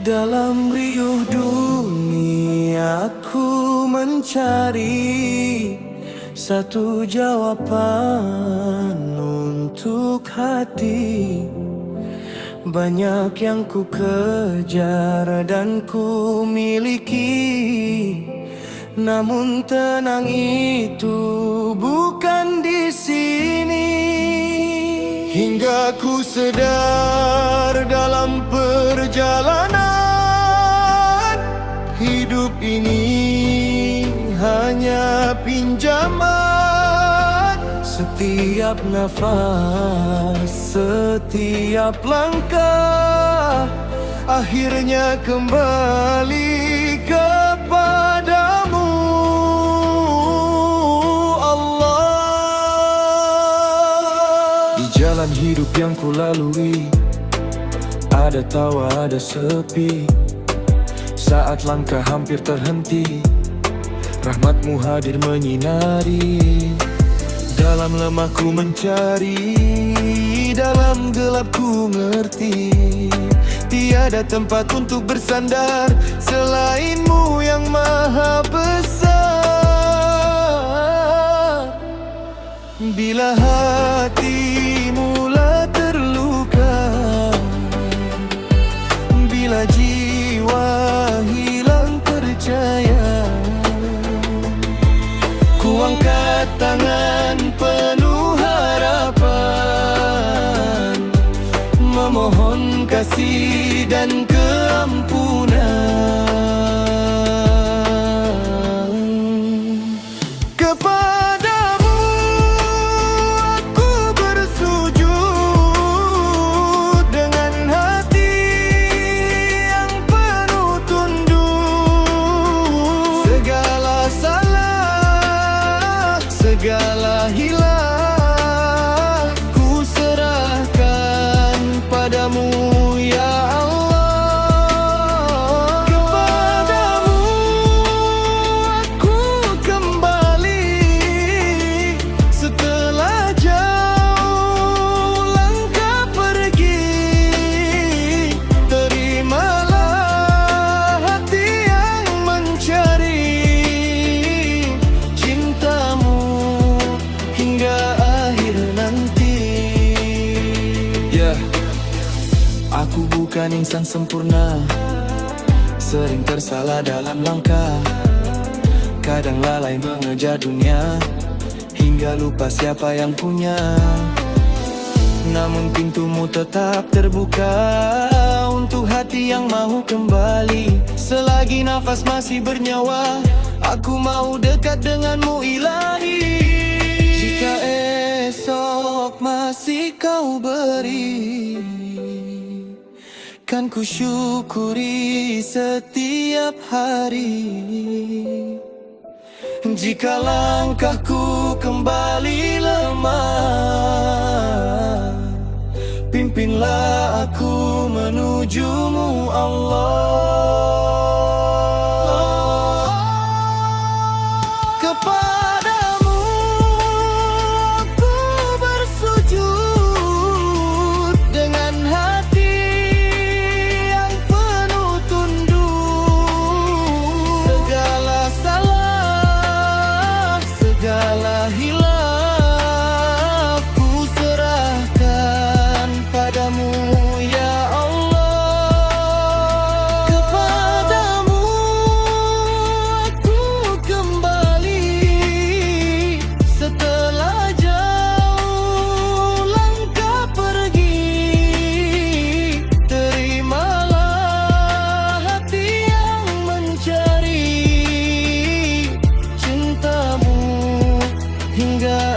Dalam riuh dunia aku mencari satu jawaban untuk hati. Banyak yang ku kejar dan ku miliki, namun tenang itu bukan di sini. Hingga ku sadar dalam perjalanan hidup ini hanya pinjaman. Setiap nafas, setiap langkah akhirnya kembali kepadamu, Allah. Di jalan hidup yang ku lalui, ada tawa, ada sepi. Saat langkah hampir terhenti, rahmatmu hadir menyinari. Dalam lemahku mencari, dalam gelapku ngerti, tiada tempat untuk bersandar selainmu yang maha besar. Bila hati mula terluka, bila jiwa hilang percaya, ku angkat tangan penuh harapan, memohon kasih dan keampunan. Kepadamu aku bersujud dengan hati yang penuh tunduk. Segala salah, segala hilaf ku serahkan padamu ya Allah. Kepadamu aku kembali setelah jauh langkah pergi. Terimalah hati yang mencari cintamu hingga akhir nanti. Aku bukan insan sempurna, sering tersalah dalam langkah. Kadang lalai mengejar dunia, hingga lupa siapa yang punya. Namun pintumu tetap terbuka untuk hati yang mau kembali. Selagi nafas masih bernyawa, aku mau dekat denganmu ilahi. Jika esok masih kau beri, kan ku syukuri setiap hari. Jika langkahku kembali lemah, pimpinlah aku menujumu Allah. Kepadamu aku bersujud dengan hati yang penuh tunduk. Segala salah, segala hilaf ku serahkan padamu ya Allah. Kepadamu aku kembali setelah jauh langkah pergi. Terimalah hati yang mencari cintamu hingga